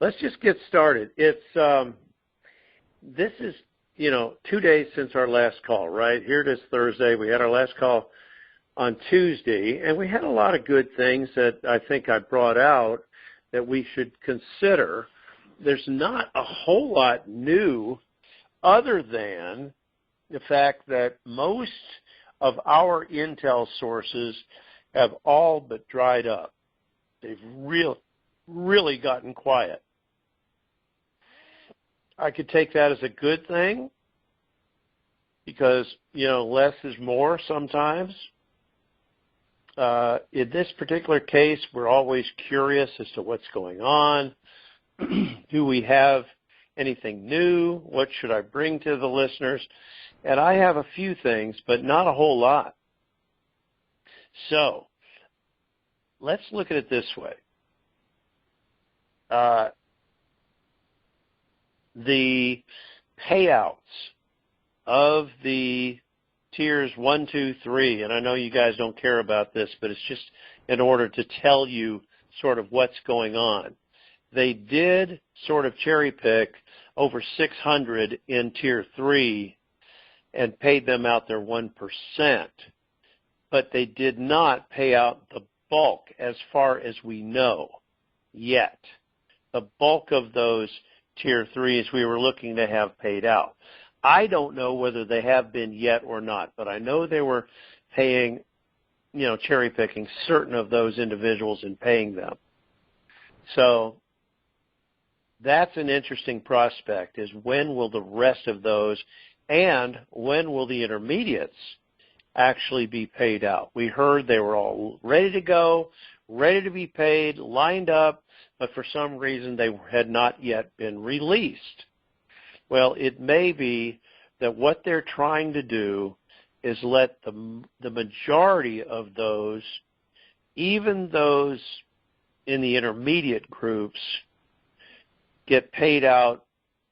let's just get started. It's this is 2 days since our last call, right? Here it is Thursday. We had our last call on Tuesday, and we had a lot of good things that I think I brought out that we should consider. There's not a whole lot new other than the fact that most of our Intel sources have all but dried up. They've really gotten quiet. I could take that as a good thing because, less is more sometimes. In this particular case, we're always curious as to what's going on. Do we have anything new? What should I bring to the listeners? And I have a few things, but not a whole lot. So let's look at it this way. The payouts of the tiers 1, 2, 3, and I know you guys don't care about this, but it's just in order to tell you sort of what's going on. They did sort of cherry pick over 600 in tier 3 and paid them out their 1%, but they did not pay out the bulk as far as we know yet. The bulk of those tier 3s we were looking to have paid out. I don't know whether they have been yet or not, but I know they were paying, cherry picking certain of those individuals and paying them. So that's an interesting prospect, is when will the rest of those and when will the intermediates actually be paid out? We heard they were all ready to go, ready to be paid, lined up, but for some reason they had not yet been released. Well, it may be that what they're trying to do is let the majority of those, even those in the intermediate groups, get paid out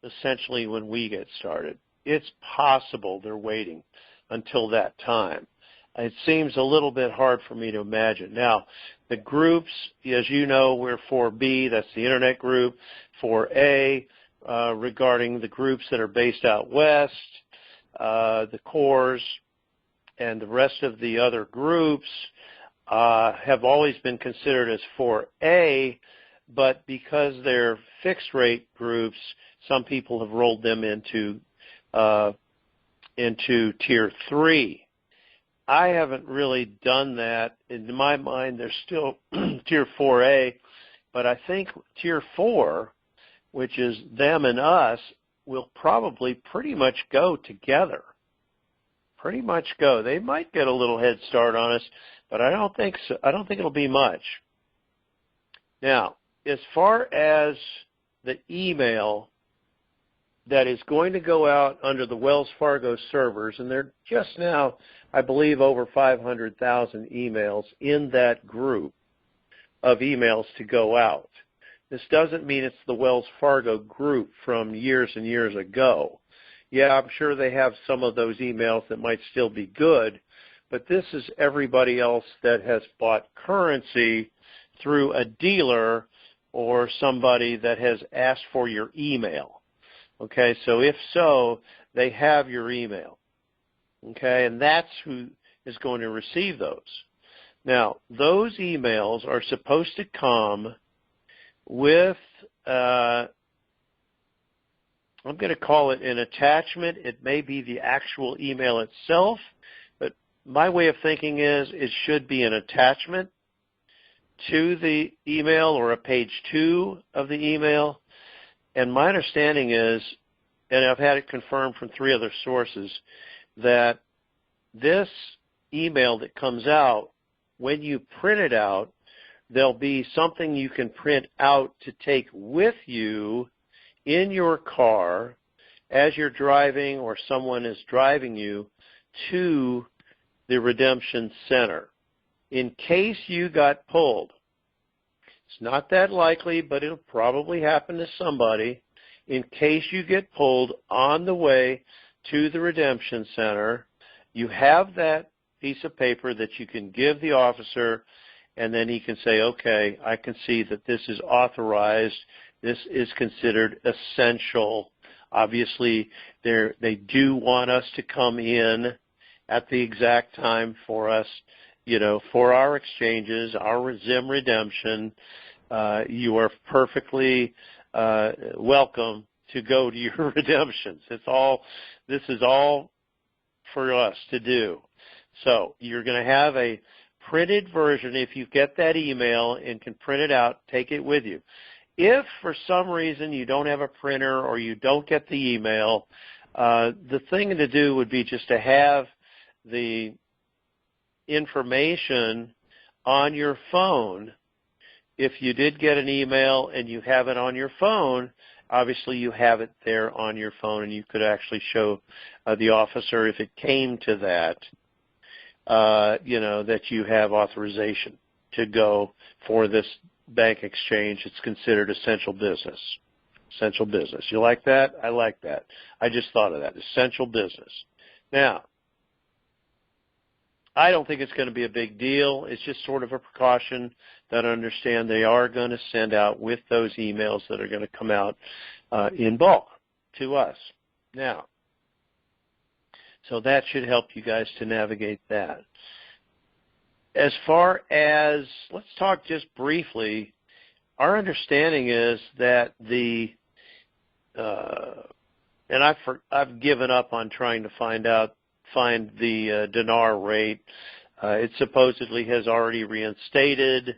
essentially when we get started. It's possible they're waiting until that time. It seems a little bit hard for me to imagine. Now, the groups, as you know, we're 4B, that's the Internet group, 4A, regarding the groups that are based out west, the cores, and the rest of the other groups have always been considered as 4A, but because they're fixed rate groups, some people have rolled them into tier 3. I haven't really done that. In my mind, they're still tier 4A, but I think tier 4, which is them and us, will probably pretty much go together. Pretty much go. They might get a little head start on us, but I don't think so. I don't think it'll be much. Now, as far as the email that is going to go out under the Wells Fargo servers, and they're just now, I believe, over 500,000 emails in that group of emails to go out. This doesn't mean it's the Wells Fargo group from years and years ago. Yeah, I'm sure they have some of those emails that might still be good, but this is everybody else that has bought currency through a dealer or somebody that has asked for your email. Okay, so if so, they have your email. Okay, and that's who is going to receive those. Now, those emails are supposed to come with, I'm going to call it an attachment. It may be the actual email itself, but my way of thinking is it should be an attachment to the email or a page 2 of the email. And my understanding is, and I've had it confirmed from 3 other sources, that this email that comes out, when you print it out, there'll be something you can print out to take with you in your car as you're driving or someone is driving you to the redemption center. In case you got pulled, it's not that likely, but it'll probably happen to somebody. In case you get pulled on the way to the redemption center, you have that piece of paper that you can give the officer, and then he can say, okay, I can see that this is authorized This is considered essential. Obviously, they do want us to come in at the exact time for us, for our exchanges, our Zim redemption. You are perfectly welcome to go to your redemptions. This is all for us to do. So you're going to have a printed version. If you get that email and can print it out, take it with you. If for some reason you don't have a printer or you don't get the email, the thing to do would be just to have the information on your phone. If you did get an email and you have it on your phone, obviously you have it there on your phone, and you could actually show the officer, if it came to that, that you have authorization to go for this bank exchange. It's considered essential business. Essential business. You like that? I like that. I just thought of that. Essential business. Now, I don't think it's going to be a big deal. It's just sort of a precaution that I understand they are going to send out with those emails that are going to come out in bulk to us. Now, so that should help you guys to navigate that. As far as, let's talk just briefly, our understanding is that and I've given up on trying to find the dinar rate. It supposedly has already reinstated.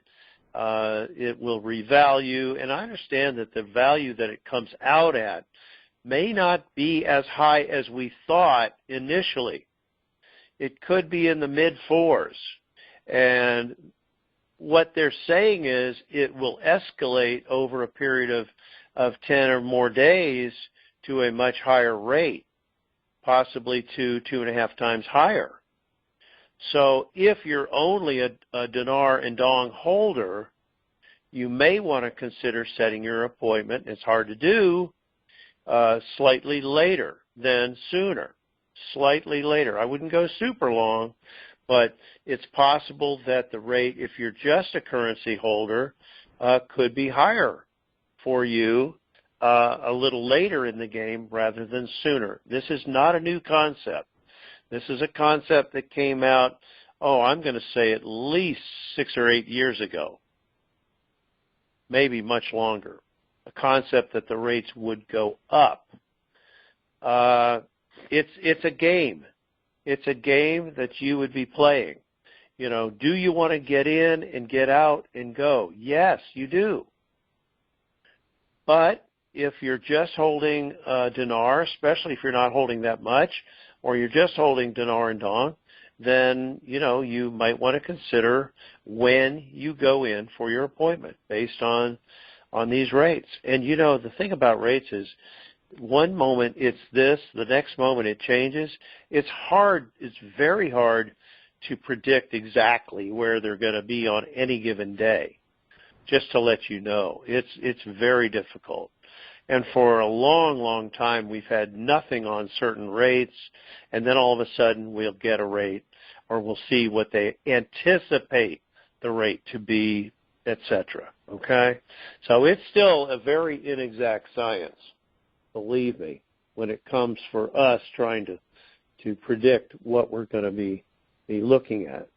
It will revalue, and I understand that the value that it comes out at may not be as high as we thought initially. It could be in the mid-4s. And what they're saying is it will escalate over a period of 10 or more days to a much higher rate, possibly 2.5 times higher. So if you're only a dinar and dong holder, you may want to consider setting your appointment. It's hard to do, slightly later than sooner. Slightly later. I wouldn't go super long, but it's possible that the rate, if you're just a currency holder, could be higher for you a little later in the game rather than sooner. This is not a new concept. This is a concept that came out, I'm going to say at least 6 or 8 years ago, maybe much longer. A concept that the rates would go up. It's a game. It's a game that you would be playing. Do you want to get in and get out and go? Yes, you do. But if you're just holding dinar, especially if you're not holding that much, or you're just holding dinar and dong, then, you might want to consider when you go in for your appointment based on these rates. And, the thing about rates is one moment it's this, the next moment it changes. It's very hard to predict exactly where they're going to be on any given day, just to let you know. It's very difficult. And for a long, long time, we've had nothing on certain rates, and then all of a sudden we'll get a rate, or we'll see what they anticipate the rate to be, etc. Okay? So it's still a very inexact science, believe me, when it comes for us trying to predict what we're going to be looking at.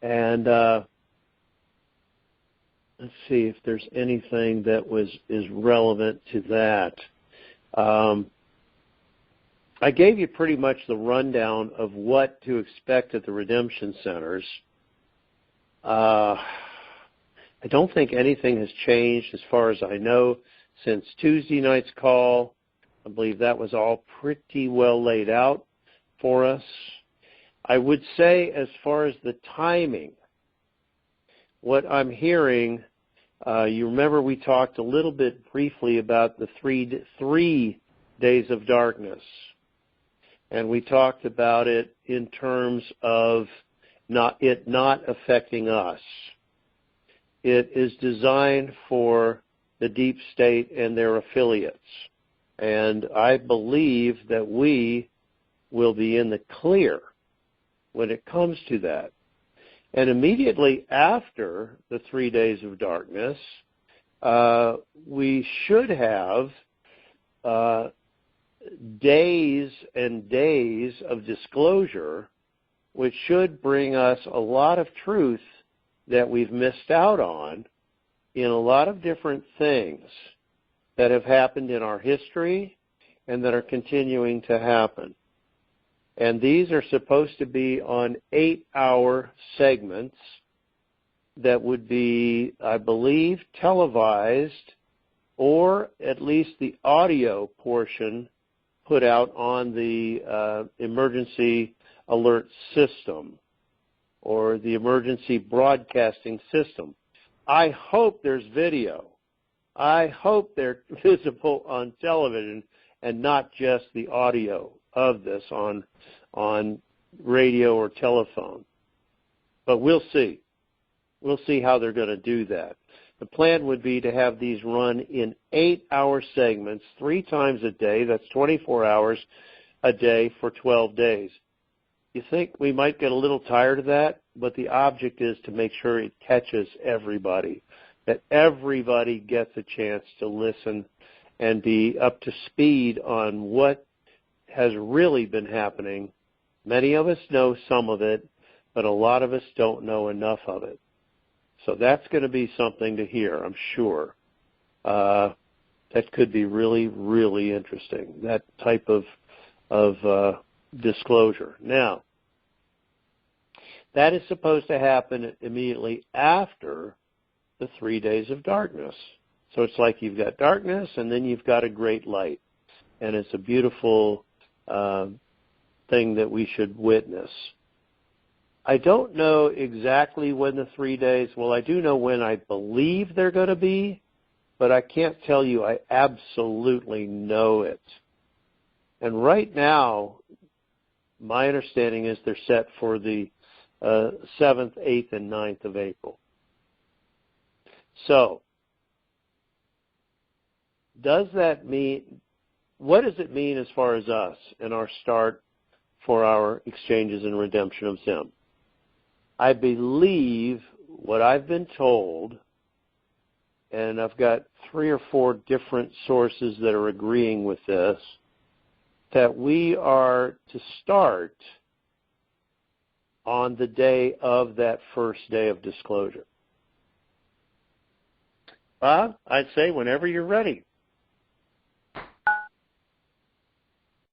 And let's see if there's anything that is relevant to that. I gave you pretty much the rundown of what to expect at the redemption centers. I don't think anything has changed as far as I know since Tuesday night's call. I believe that was all pretty well laid out for us. I would say as far as the timing, what I'm hearing, you remember we talked a little bit briefly about the three days of darkness. And we talked about it in terms of not affecting us. It is designed for the deep state and their affiliates. And I believe that we will be in the clear when it comes to that. And immediately after the 3 days of darkness, we should have days and days of disclosure, which should bring us a lot of truth that we've missed out on in a lot of different things that have happened in our history and that are continuing to happen. And these are supposed to be on 8-hour segments that would be, I believe, televised, or at least the audio portion put out on the emergency alert system or the emergency broadcasting system. I hope there's video. I hope they're visible on television and not just the audio of this on radio or telephone. But we'll see. We'll see how they're going to do that. The plan would be to have these run in 8-hour segments 3 times a day. That's 24 hours a day for 12 days. You think we might get a little tired of that, but the object is to make sure it catches everybody, that everybody gets a chance to listen and be up to speed on what has really been happening. Many of us know some of it, but a lot of us don't know enough of it. So that's going to be something to hear, I'm sure. That could be really, really interesting, that type of disclosure. Now, that is supposed to happen immediately after the 3 days of darkness. So it's like you've got darkness and then you've got a great light. And it's a beautiful thing that we should witness. I don't know exactly when the 3 days, well, I do know when I believe they're going to be, but I can't tell you I absolutely know it. And right now, my understanding is they're set for the 7th, 8th, and 9th of April. So, does that mean, what does it mean as far as us and our start for our exchanges and redemption of Zim? I believe what I've been told, and I've got 3 or 4 different sources that are agreeing with this, that we are to start on the day of that first day of disclosure. Bob, I'd say whenever you're ready.